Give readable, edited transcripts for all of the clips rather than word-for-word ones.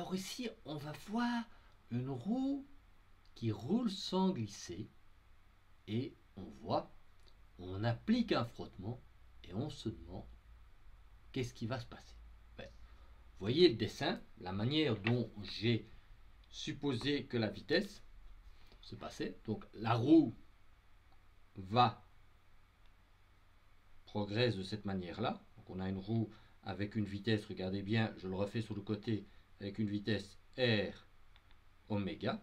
Alors ici, on va voir une roue qui roule sans glisser et on voit, on applique un frottement et on se demande qu'est-ce qui va se passer. Ben, voyez le dessin, la manière dont j'ai supposé que la vitesse se passait. Donc la roue progresse de cette manière-là. Donc on a une roue avec une vitesse, regardez bien, je le refais sur le côté, avec une vitesse R oméga,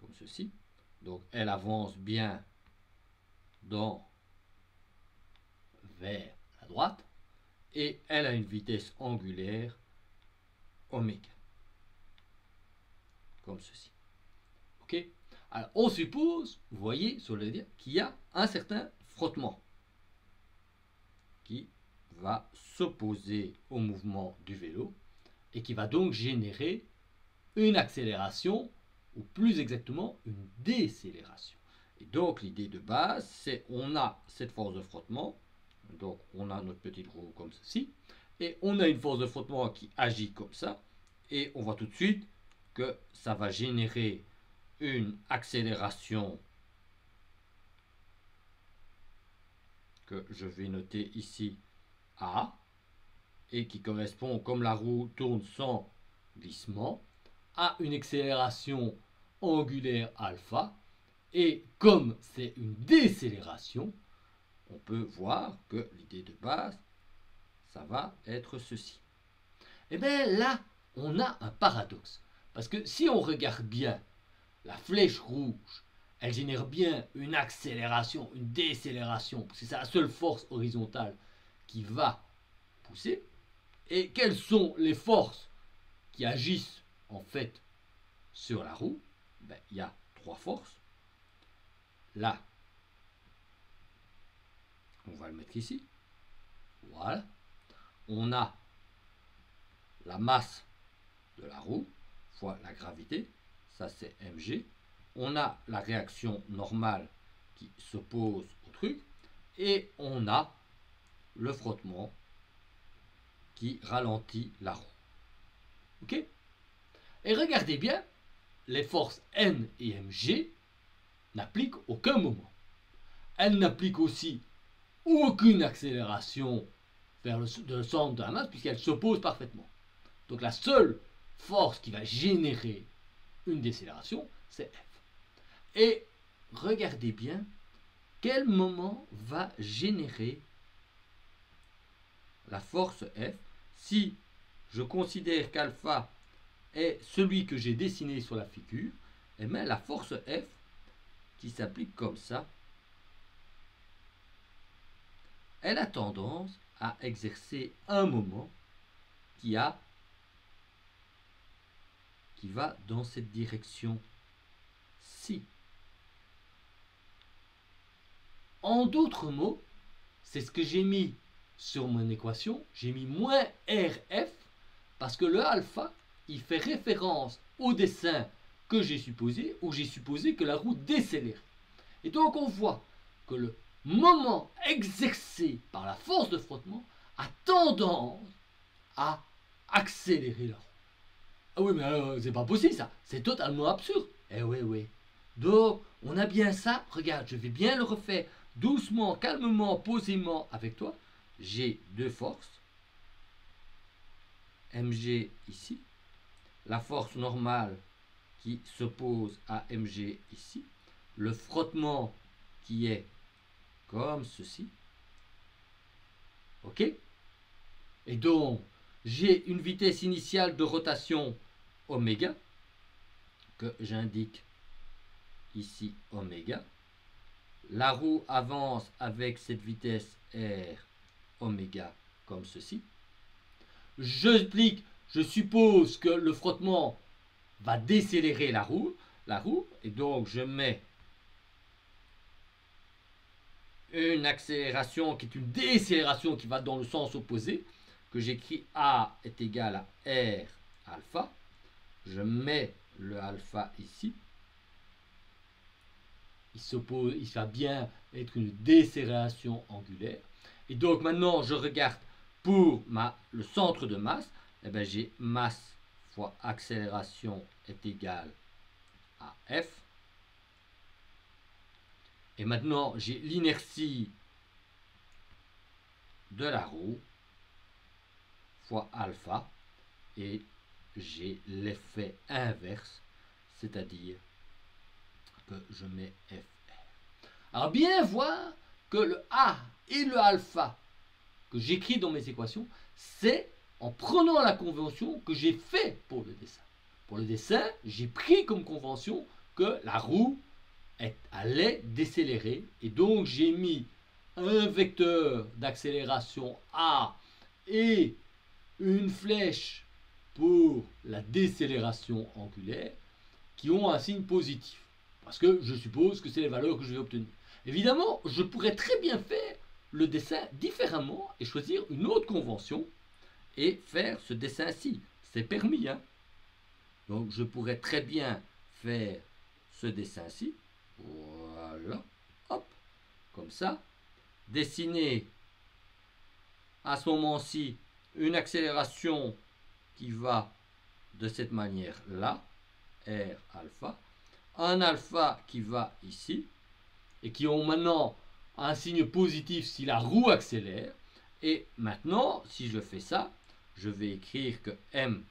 comme ceci. Donc elle avance bien vers la droite et elle a une vitesse angulaire oméga, comme ceci. Ok. Alors on suppose, vous voyez sur le diagramme, qu'il y a un certain frottement qui va s'opposer au mouvement du vélo et qui va donc générer une accélération ou plus exactement une décélération. Et donc l'idée de base, c'est on a cette force de frottement, donc on a notre petite roue comme ceci, et on a une force de frottement qui agit comme ça, et on voit tout de suite que ça va générer une accélération que je vais noter ici A, et qui correspond, comme la roue tourne sans glissement, à une accélération angulaire alpha, et comme c'est une décélération, on peut voir que l'idée de base, ça va être ceci. Et bien là, on a un paradoxe. Parce que si on regarde bien, la flèche rouge, elle génère bien une accélération, une décélération, parce que c'est la seule force horizontale qui va pousser. Et quelles sont les forces qui agissent en fait sur la roue? Ben, il y a trois forces. Là, on va le mettre ici. Voilà. On a la masse de la roue fois la gravité. Ça, c'est mg. On a la réaction normale qui s'oppose au truc. Et on a le frottement qui ralentit la roue. Ok? Et regardez bien, les forces N et mg n'appliquent aucun moment. Elles n'appliquent aussi aucune accélération vers le centre de la masse puisqu'elles s'opposent parfaitement. Donc la seule force qui va générer une décélération, c'est F. Et regardez bien quel moment va générer la force F si je considère qu'alpha est celui que j'ai dessiné sur la figure. Et bien la force F qui s'applique comme ça, elle a tendance à exercer un moment qui va dans cette direction-ci. En d'autres mots, c'est ce que j'ai mis sur mon équation, j'ai mis moins RF parce que le alpha, il fait référence au dessin que j'ai supposé, où j'ai supposé que la roue décélère. Et donc on voit que le moment exercé par la force de frottement a tendance à accélérer la roue. Ah oui, mais c'est pas possible ça, c'est totalement absurde. Eh oui, oui. Donc, on a bien ça. Regarde, je vais bien le refaire doucement, calmement, posément avec toi. J'ai deux forces. Mg ici. La force normale qui s'oppose à Mg ici. Le frottement qui est comme ceci. Ok? Et donc, j'ai une vitesse initiale de rotation oméga, que j'indique ici oméga. La roue avance avec cette vitesse R oméga comme ceci. Je suppose que le frottement va décélérer la roue, et donc je mets une accélération qui est une décélération qui va dans le sens opposé, que j'écris A est égal à R alpha. Je mets le alpha ici. Il va bien être une décélération angulaire. Et donc maintenant, je regarde pour le centre de masse. eh ben, j'ai masse fois accélération est égal à F. Et maintenant, j'ai l'inertie de la roue fois alpha. Et j'ai l'effet inverse, c'est-à-dire que je mets FR. Alors bien voir que le A et le alpha que j'écris dans mes équations, c'est en prenant la convention que j'ai fait pour le dessin. Pour le dessin, j'ai pris comme convention que la roue allait décélérer et donc j'ai mis un vecteur d'accélération A et une flèche pour la décélération angulaire qui ont un signe positif parce que je suppose que c'est les valeurs que je vais obtenir. Évidemment, je pourrais très bien faire le dessin différemment et choisir une autre convention et faire ce dessin-ci. C'est permis, hein? Donc je pourrais très bien faire ce dessin-ci. Voilà. Hop. Comme ça. Dessiner à ce moment-ci une accélération qui va de cette manière-là. R alpha. Un alpha qui va ici. Et qui ont maintenant un signe positif si la roue accélère. Et maintenant, si je fais ça, je vais écrire que M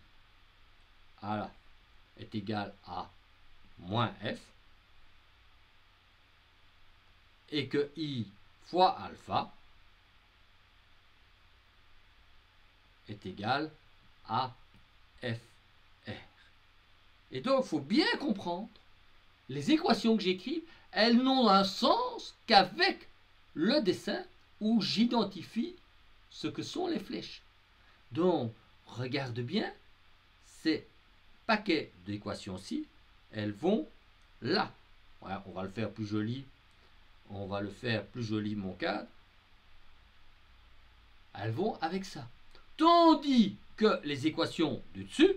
est égal à moins F et que I fois alpha est égal à FR. Et donc, il faut bien comprendre, les équations que j'écris, elles n'ont un sens qu'avec le dessin où j'identifie ce que sont les flèches. Donc, regarde bien, ces paquets d'équations-ci, elles vont là. Voilà, on va le faire plus joli. On va le faire plus joli, mon cadre. Elles vont avec ça. Tandis que les équations du dessus,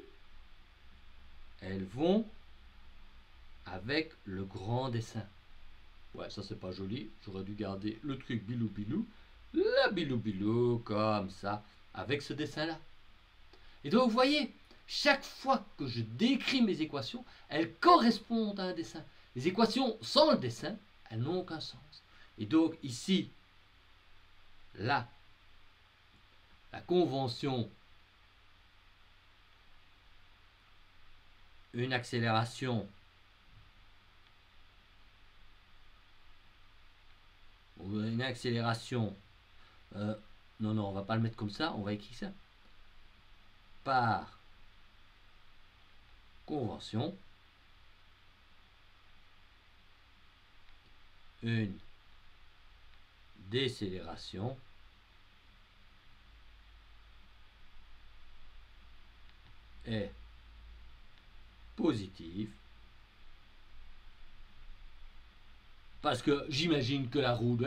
elles vont avec le grand dessin. Ouais, ça c'est pas joli. J'aurais dû garder le truc bilou-bilou. Le bilou-bilou, comme ça, avec ce dessin-là. Et donc, vous voyez, chaque fois que je décris mes équations, elles correspondent à un dessin. Les équations sans le dessin, elles n'ont aucun sens. Et donc, ici, là, la convention, une accélération, une accélération, non, on va pas le mettre comme ça, on va écrire ça, par convention, une décélération est positive parce que j'imagine que la roue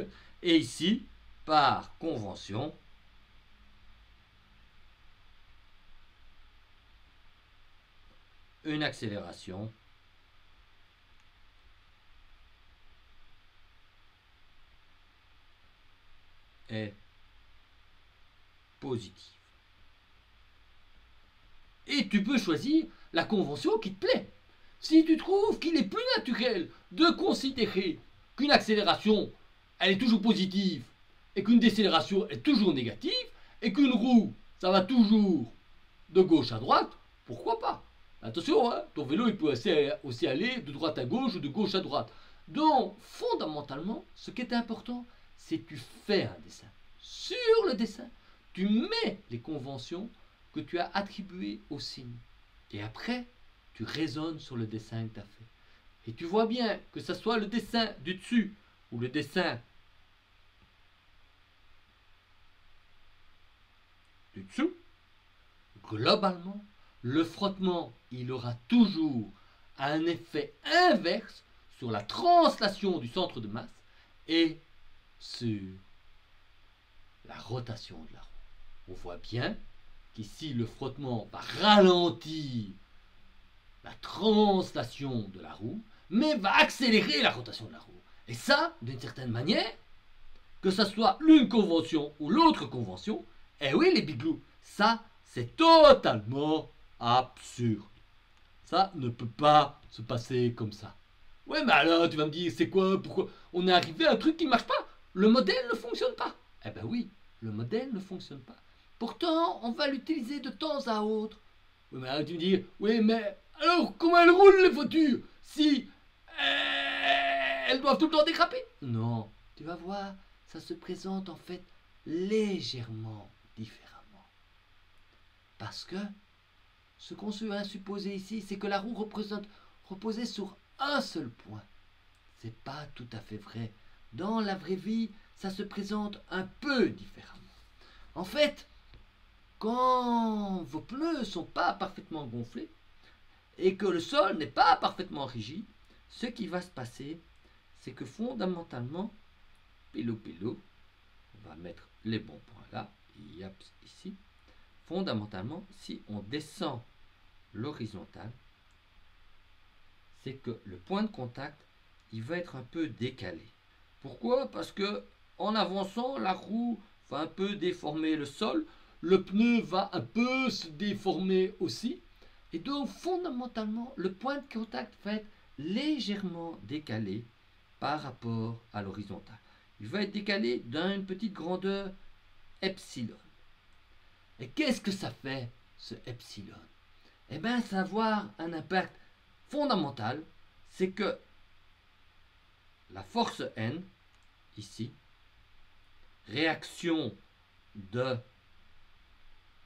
est ici par convention une accélération est positive. Et tu peux choisir la convention qui te plaît. Si tu trouves qu'il est plus naturel de considérer qu'une accélération, elle est toujours positive, et qu'une décélération est toujours négative, et qu'une roue, ça va toujours de gauche à droite, pourquoi pas? Attention, hein, ton vélo, il peut aussi aller de droite à gauche ou de gauche à droite. Donc, fondamentalement, ce qui est important, c'est que tu fais un dessin. Sur le dessin, tu mets les conventions que tu as attribuées au signe. Et après, tu raisonnes sur le dessin que tu as fait. Et tu vois bien que ce soit le dessin du dessus ou le dessin du dessous, globalement, le frottement, il aura toujours un effet inverse sur la translation du centre de masse et sur la rotation de la roue. On voit bien qu'ici, le frottement va ralentir la translation de la roue, mais va accélérer la rotation de la roue. Et ça, d'une certaine manière, que ce soit l'une convention ou l'autre convention, eh oui les biglous, ça C'est totalement absurde. Ça ne peut pas se passer comme ça. Ouais, mais alors, tu vas me dire, c'est quoi, pourquoi on est arrivé à un truc qui ne marche pas? Le modèle ne fonctionne pas. Eh ben oui, le modèle ne fonctionne pas. Pourtant, on va l'utiliser de temps à autre. Oui, mais alors tu me dis, oui, mais alors, comment elles roulent les voitures si elles doivent tout le temps décraper? Non, tu vas voir, ça se présente en fait légèrement différemment. Parce que ce qu'on va supposer ici, c'est que la roue reposait sur un seul point. C'est pas tout à fait vrai. Dans la vraie vie, ça se présente un peu différemment. En fait, quand vos pneus ne sont pas parfaitement gonflés et que le sol n'est pas parfaitement rigide, ce qui va se passer, c'est que fondamentalement, pilo, on va mettre les bons points là, ici, fondamentalement, si on descend l'horizontale, c'est que le point de contact, il va être un peu décalé. Pourquoi? Parce que en avançant, la roue va un peu déformer le sol, le pneu va un peu se déformer aussi, et donc fondamentalement, le point de contact va être légèrement décalé par rapport à l'horizontale. Il va être décalé d'une petite grandeur epsilon. Et qu'est-ce que ça fait, ce epsilon? Eh bien, ça va avoir un impact fondamental, c'est que la force N, ici, réaction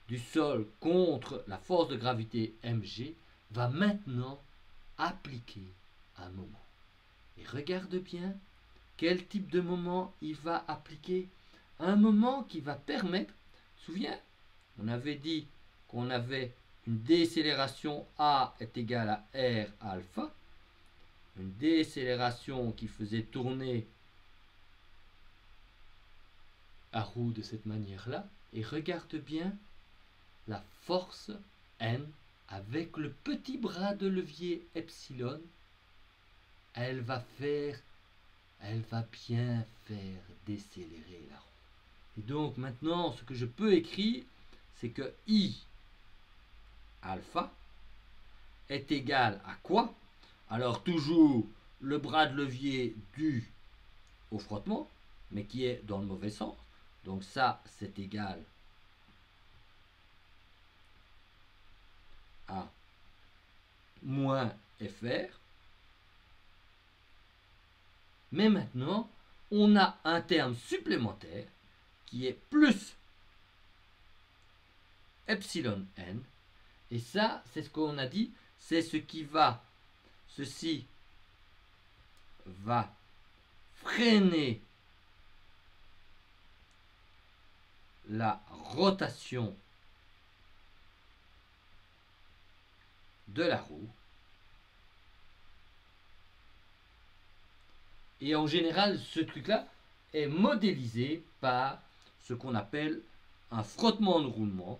du sol contre la force de gravité mg, va maintenant appliquer un moment. Et regarde bien quel type de moment il va appliquer. Un moment qui va permettre, souviens, on avait dit qu'on avait une décélération A est égale à R alpha, une décélération qui faisait tourner la roue de cette manière-là, et regarde bien la force N avec le petit bras de levier epsilon, elle va bien faire décélérer la roue. Et donc maintenant, ce que je peux écrire, c'est que I alpha est égal à quoi? Alors toujours le bras de levier dû au frottement, mais qui est dans le mauvais sens. Donc ça, c'est égal à moins FR. Mais maintenant, on a un terme supplémentaire qui est plus epsilon n. Et ça, c'est ce qu'on a dit, c'est ce qui va, ceci va freiner la rotation de la roue. Et en général, ce truc-là est modélisé par ce qu'on appelle un frottement de roulement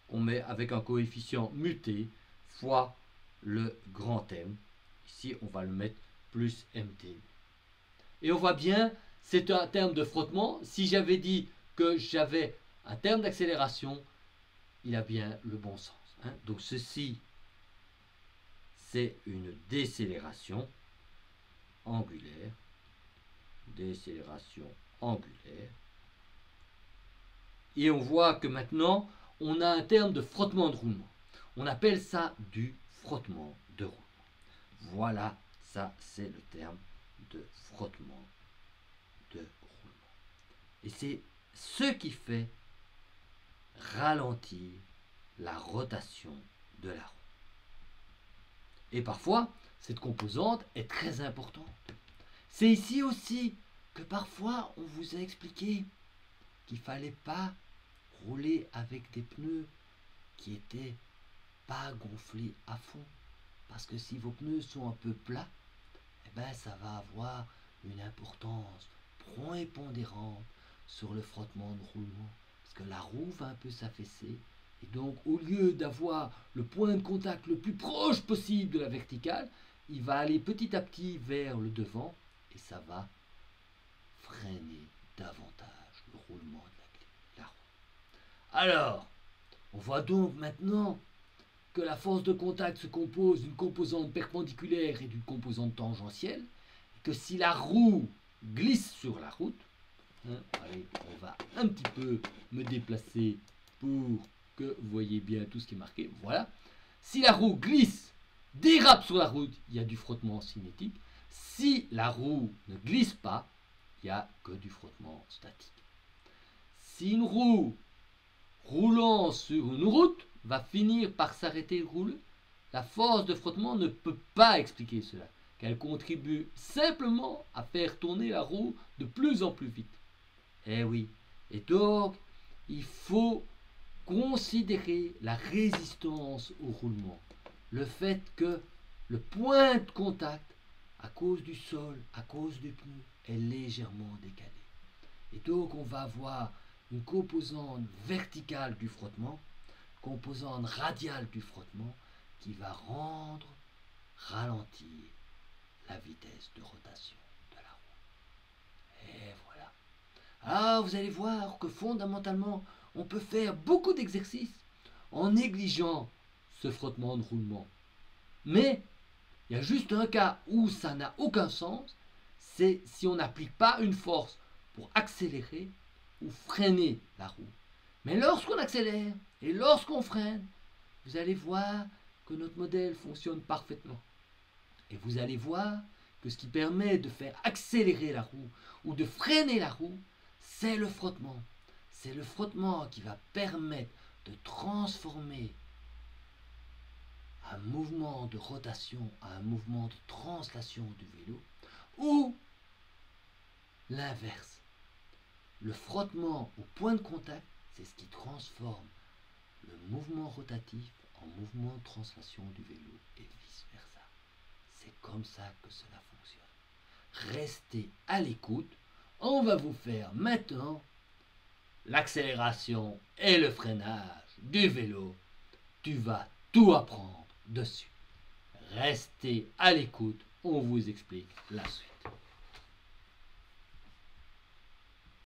qu'on met avec un coefficient muté fois le grand M. Ici, on va le mettre plus MT. Et on voit bien, c'est un terme de frottement. Si j'avais dit que j'avais un terme d'accélération, il a bien le bon sens. Hein. Donc ceci, c'est une décélération angulaire. Décélération angulaire. Et on voit que maintenant, on a un terme de frottement de roulement. On appelle ça du frottement de roulement. Voilà, ça c'est le terme de frottement de roulement. Et c'est ce qui fait ralentir la rotation de la roue. Et parfois, cette composante est très importante. C'est ici aussi que parfois on vous a expliqué qu'il ne fallait pas rouler avec des pneus qui étaient pas gonflés à fond. Parce que si vos pneus sont un peu plats, eh ben ça va avoir une importance prépondérante sur le frottement de roulement. Parce que la roue va un peu s'affaisser. Et donc, au lieu d'avoir le point de contact le plus proche possible de la verticale, il va aller petit à petit vers le devant et ça va freiner davantage le roulement de la roue. Alors, On voit donc maintenant que la force de contact se compose d'une composante perpendiculaire et d'une composante tangentielle, et que si la roue glisse sur la route, allez, on va un petit peu me déplacer pour que vous voyez bien tout ce qui est marqué, voilà. Si la roue glisse, dérape sur la route, il y a du frottement cinétique. Si la roue ne glisse pas, il n'y a que du frottement statique. Si une roue roulant sur une route va finir par s'arrêter de rouler, la force de frottement ne peut pas expliquer cela, car elle contribue simplement à faire tourner la roue de plus en plus vite. Eh oui, et donc il faut considérer la résistance au roulement, le fait que le point de contact, à cause du sol, à cause du pneu, est légèrement décalé. Et donc on va avoir une composante verticale du frottement, composante radiale du frottement, qui va ralentir la vitesse de rotation de la roue. Et voilà. Alors vous allez voir que fondamentalement, on peut faire beaucoup d'exercices en négligeant ce frottement de roulement. Mais il y a juste un cas où ça n'a aucun sens, c'est si on n'applique pas une force pour accélérer ou freiner la roue. Mais lorsqu'on accélère et lorsqu'on freine, vous allez voir que notre modèle fonctionne parfaitement. Et vous allez voir que ce qui permet de faire accélérer la roue ou de freiner la roue, c'est le frottement. C'est le frottement qui va permettre de transformer un mouvement de rotation à un mouvement de translation du vélo, ou l'inverse. Le frottement au point de contact, c'est ce qui transforme le mouvement rotatif en mouvement de translation du vélo et vice-versa. C'est comme ça que cela fonctionne. Restez à l'écoute. On va vous faire maintenant l'accélération et le freinage du vélo. Tu vas tout apprendre dessus. Restez à l'écoute, on vous explique la suite.